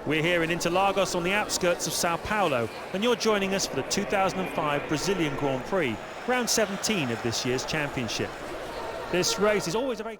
We're here in Interlagos on the outskirts of Sao Paulo, and you're joining us for the 2005 Brazilian Grand Prix, round 17 of this year's championship. This race is always a very...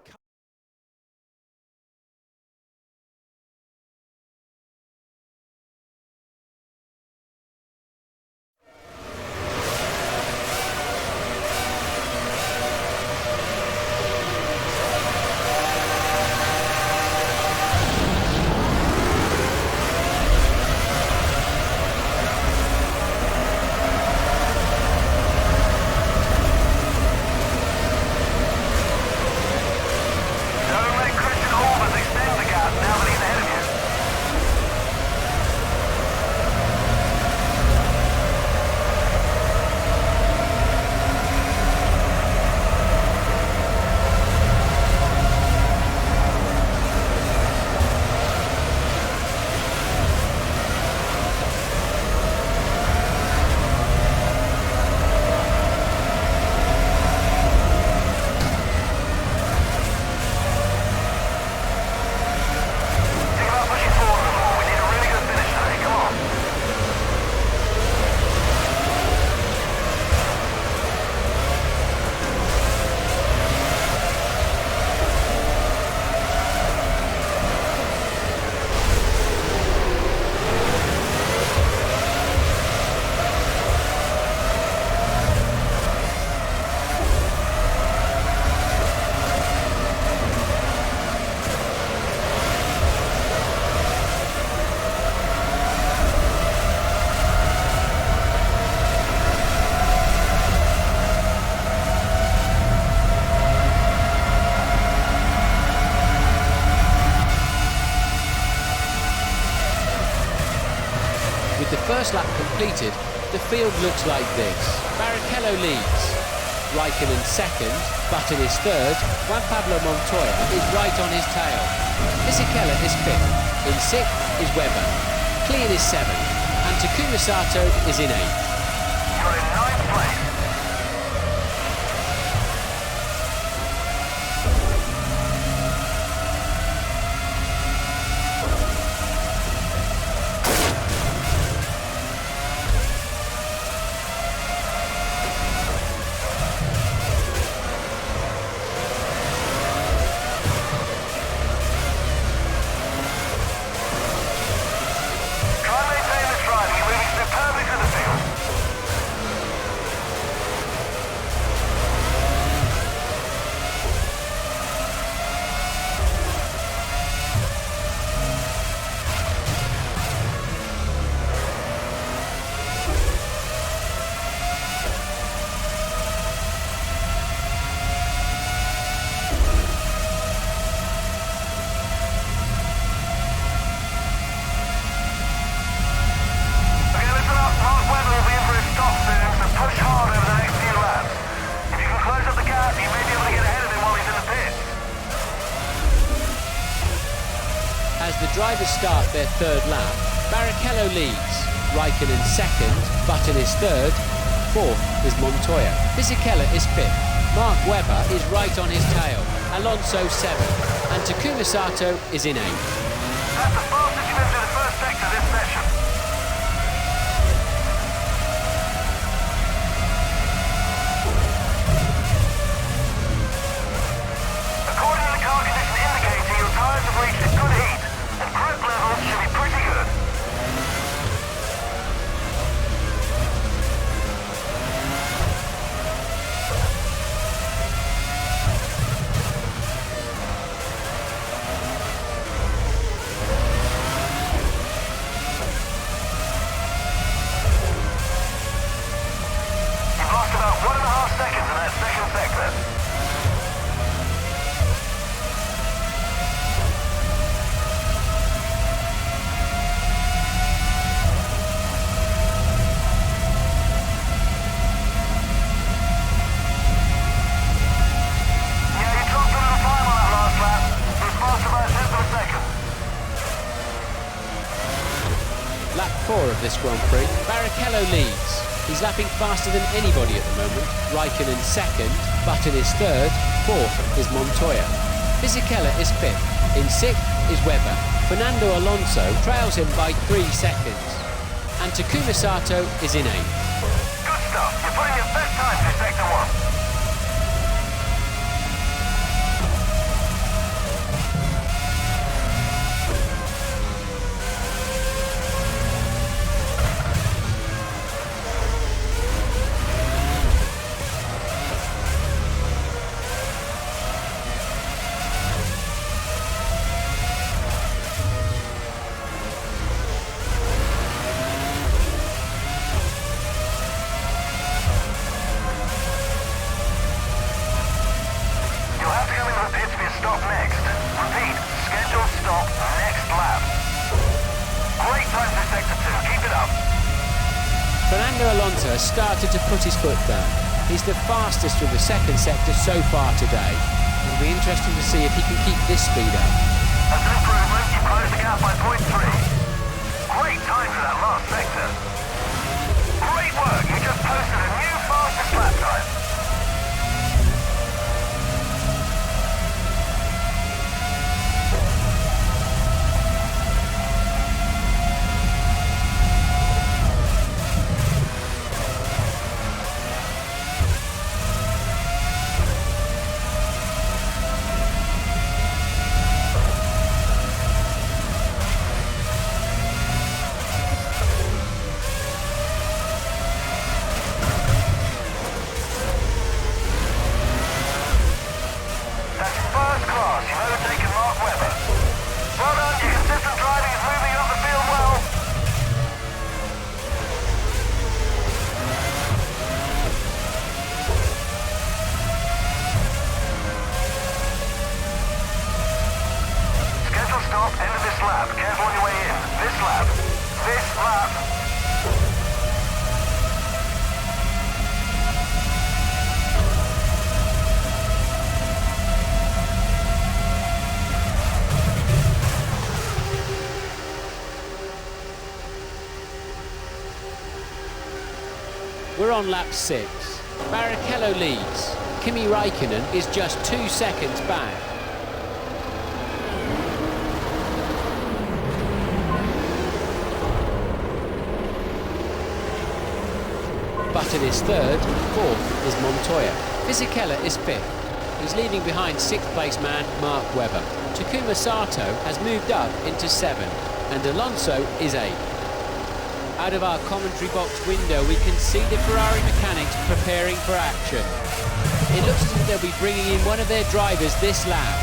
With the first lap completed, the field looks like this. Barrichello leads, Raikkonen second, Button is third, Juan Pablo Montoya is right on his tail. Fisichella is fifth, in sixth is Webber, Klein is seventh, and Takuma Sato is in eighth. You're in ninth place. As the drivers start their third lap, Barrichello leads, Raikkonen second, Button is third, fourth is Montoya. Fisichella is fifth, Mark Webber is right on his tail, Alonso seventh, and Takuma Sato is in eighth. That's the fastest you've been through the first sector this session. According to the car condition indicator, your tyres have reached a good heat, and grip levels should be pretty good. You've lost about 1.5 seconds in that second sector. Lap 4 of this Grand Prix, Barrichello leads. He's lapping faster than anybody at the moment. Raikkonen second, Button is third, fourth is Montoya. Fisichella is fifth, in sixth is Webber, Fernando Alonso trails him by 3 seconds. And Takuma Sato is in 8th. Good stuff. You're putting your best time through Sector 1. Stop next. Repeat, scheduled stop next lap. Great time for Sector 2, keep it up. Fernando Alonso has started to put his foot down. He's the fastest through the second sector so far today. It'll be interesting to see if he can keep this speed up. That's an improvement, you closed the gap by 0.3. Great time for that last sector. Great work, you just posted a new fastest lap time. End of this lap. Careful on your way in. This lap. This lap. We're on lap 6. Barrichello leads. Kimi Raikkonen is just 2 seconds back. Button is 3rd, 4th is Montoya. Fisichella is 5th. He's leaving behind 6th place man Mark Webber. Takuma Sato has moved up into 7th, and Alonso is 8th. Out of our commentary box window, we can see the Ferrari mechanics preparing for action. It looks as if they'll be bringing in one of their drivers this lap.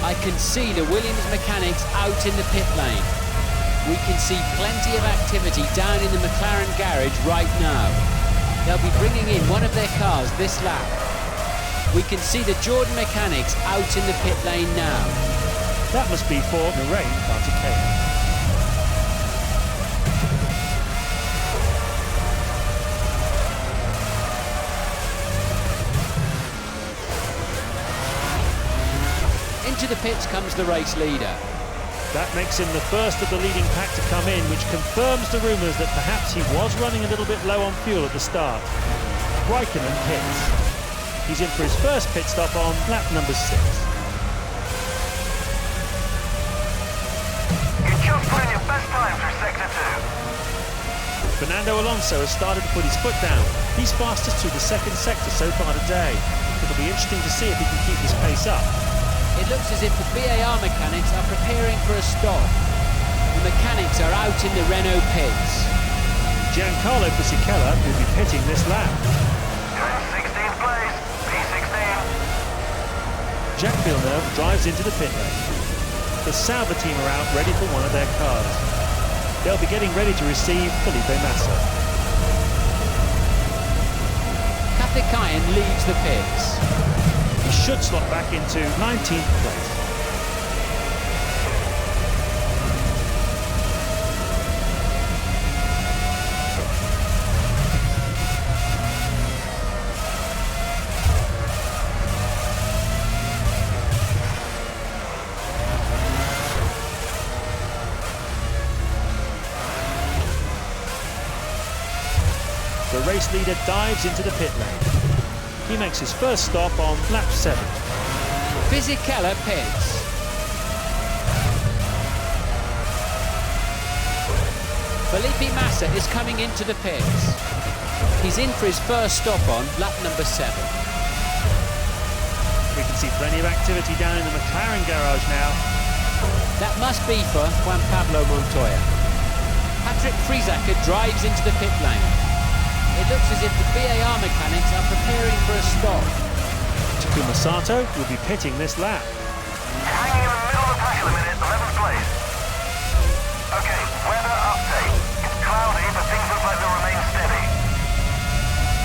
I can see the Williams mechanics out in the pit lane. We can see plenty of activity down in the McLaren garage right now. They'll be bringing in one of their cars this lap. We can see the Jordan mechanics out in the pit lane now. That must be for Narain Bartikaya. Into the pits comes the race leader. That makes him the first of the leading pack to come in, which confirms the rumours that perhaps he was running a little bit low on fuel at the start. Raikkonen pits. He's in for his first pit stop on lap number 6. You just put in your best time through Sector 2. Fernando Alonso has started to put his foot down. He's fastest through the second sector so far today. It'll be interesting to see if he can keep his pace up. It looks as if the BAR mechanics are preparing for a stop. The mechanics are out in the Renault pits. Giancarlo Fisichella will be pitting this lap. You're in 16th place, P16. Jacques Villeneuve drives into the pit lane. The Sauber team are out ready for one of their cars. They'll be getting ready to receive Felipe Massa. Kathikayan leads the pits. He should slot back into 19th place. The race leader dives into the pit lane. He makes his first stop on lap 7. Fisichella pits. Felipe Massa is coming into the pits. He's in for his first stop on lap number 7. We can see plenty of activity down in the McLaren garage now. That must be for Juan Pablo Montoya. Patrick Friesacker drives into the pit lane. It looks as if the BAR mechanics are preparing for a stop. Takuma Sato will be pitting this lap. Hanging in the middle of the pack at the minute, 11th place. Okay, weather update. It's cloudy, but things look like they'll remain steady.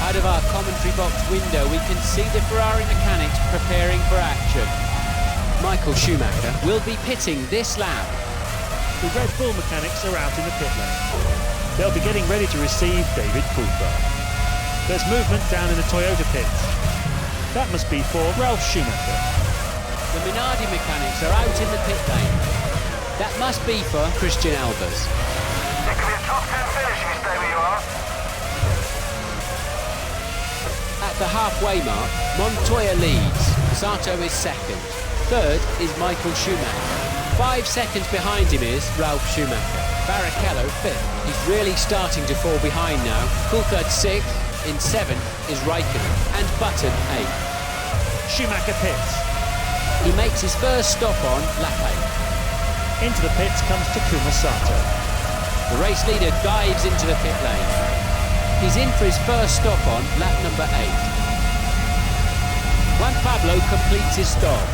Out of our commentary box window, we can see the Ferrari mechanics preparing for action. Michael Schumacher will be pitting this lap. The Red Bull mechanics are out in the pit lane. They'll be getting ready to receive David Coulthard. There's movement down in the Toyota pits. That must be for Ralf Schumacher. The Minardi mechanics are out in the pit lane. That must be for Christian Albers. It could be a top 10 finish if you stay where you are. At the halfway mark, Montoya leads. Sato is second. Third is Michael Schumacher. 5 seconds behind him is Ralf Schumacher. Barrichello fifth. He's really starting to fall behind now. Coulthard sixth. In 7th is Raikkonen. And Button 8th. Schumacher pits. He makes his first stop on lap 8. Into the pits comes Takuma Sato. The race leader dives into the pit lane. He's in for his first stop on lap number 8. Juan Pablo completes his stop.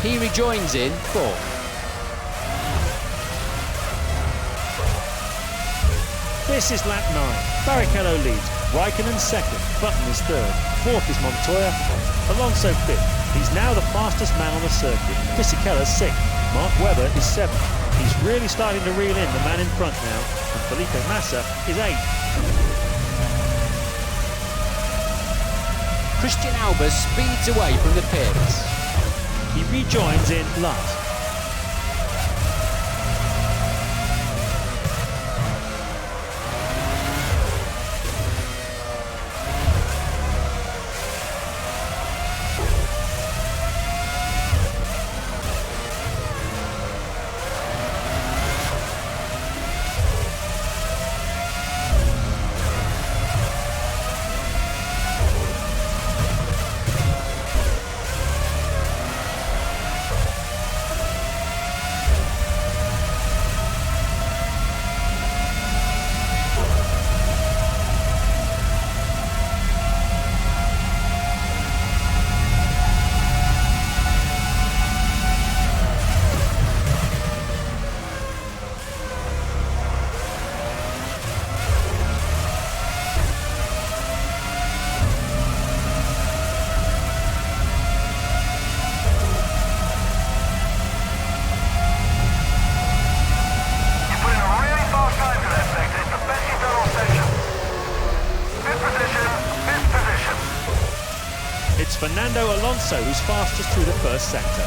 He rejoins in 4th. This is lap 9. Barrichello leads. Raikkonen second. Button is third. Fourth is Montoya. Alonso fifth. He's now the fastest man on the circuit. Fisichella's sixth. Mark Webber is seventh. He's really starting to reel in the man in front now. And Felipe Massa is eighth. Christian Albers speeds away from the pits. He rejoins in last. It's Fernando Alonso who's fastest through the first sector.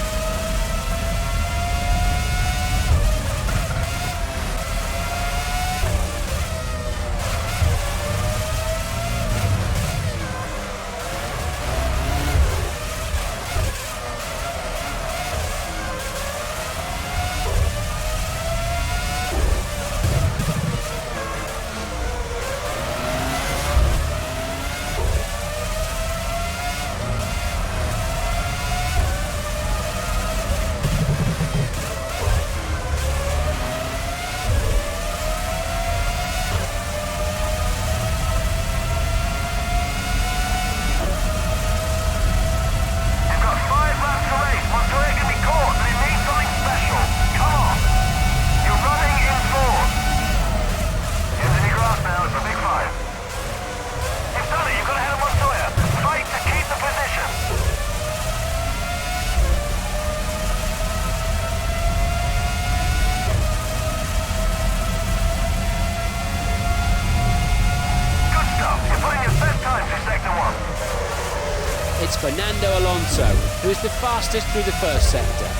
It's Fernando Alonso, who is the fastest through the first sector.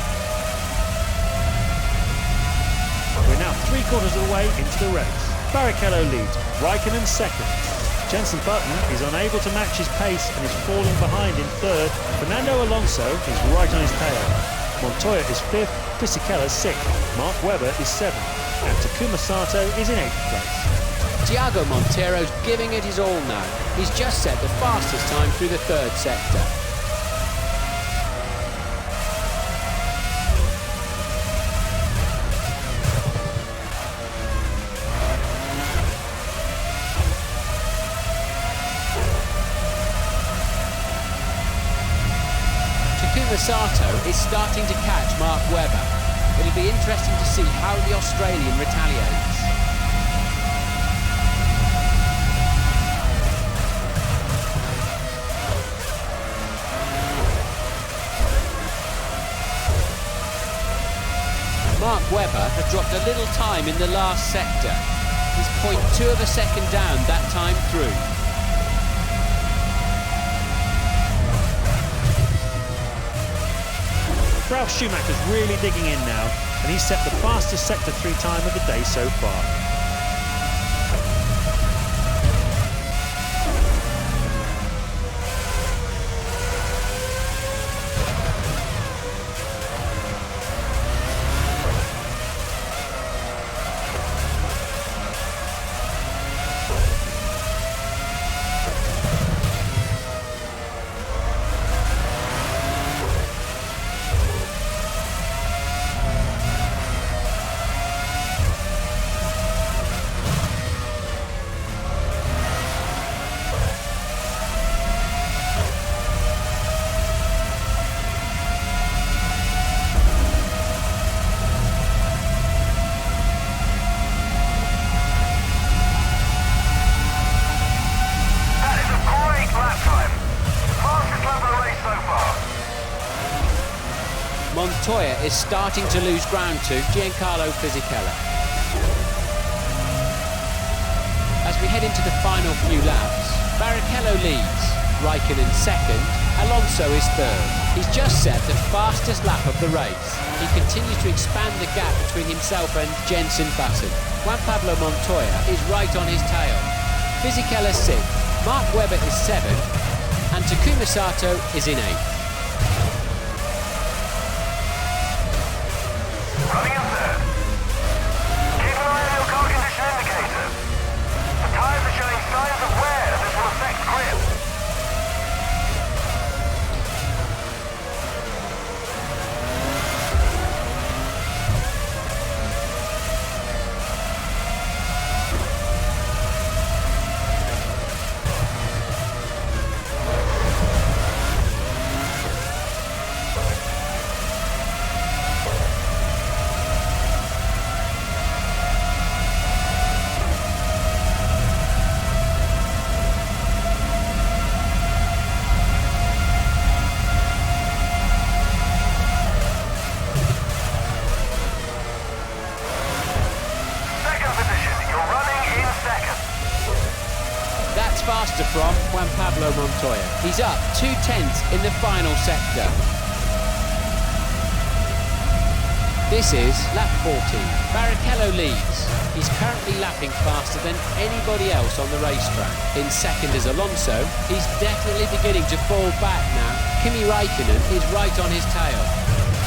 We're now 3/4 of the way into the race. Barrichello leads, Raikkonen second. Jenson Button is unable to match his pace and is falling behind in third. Fernando Alonso is right on his tail. Montoya is 5th, Fisichella 6th, Mark Webber is 7th, and Takuma Sato is in 8th place. Tiago Montero's giving it his all now. He's just set the fastest time through the third sector. Takuma Sato is starting to catch Mark Webber. It'll be interesting to see how the Australian retaliates. Mark Webber had dropped a little time in the last sector. He's 0.2 of a second down that time through. Ralf Schumacher's really digging in now, and he's set the fastest sector 3 time of the day so far. Montoya is starting to lose ground to Giancarlo Fisichella. As we head into the final few laps, Barrichello leads, Raikkonen second, Alonso is third. He's just set the fastest lap of the race. He continues to expand the gap between himself and Jenson Button. Juan Pablo Montoya is right on his tail. Fisichella sixth, Mark Webber is seventh, and Takuma Sato is in eighth. Running in third. Keep an eye on your car condition indicator. The tyres are showing signs of wear. This will affect grip. Faster from Juan Pablo Montoya. He's up 2/10 in the final sector. This is lap 14. Barrichello leads. He's currently lapping faster than anybody else on the racetrack. In second is Alonso. He's definitely beginning to fall back now. Kimi Raikkonen is right on his tail.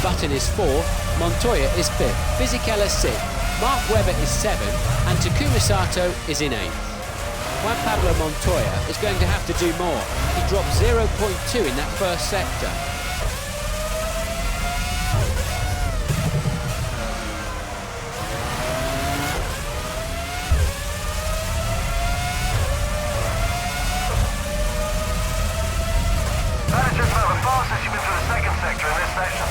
Button is fourth, Montoya is fifth, Fisichella sixth, Mark Webber is seventh, and Takuma Sato is in eighth. Juan Pablo Montoya is going to have to do more. He dropped 0.2 in that first sector. That is just about the fastest you've been through the second sector in this session.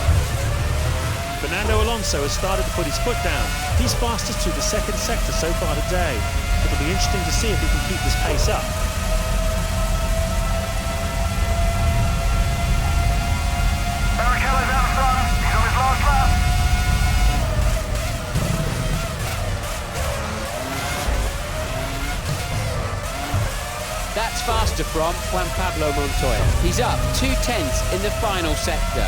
Fernando Alonso has started to put his foot down. He's fastest through the second sector so far today. It'll be interesting to see if he can keep this pace up. Barrichello's out front. He's on his last lap. That's faster from Juan Pablo Montoya. He's up 2/10 in the final sector.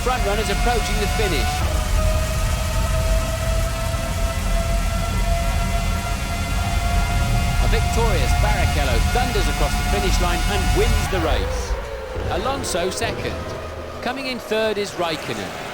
front runners approaching the finish. A victorious Barrichello thunders across the finish line and wins the race. Alonso second. Coming in third is Raikkonen.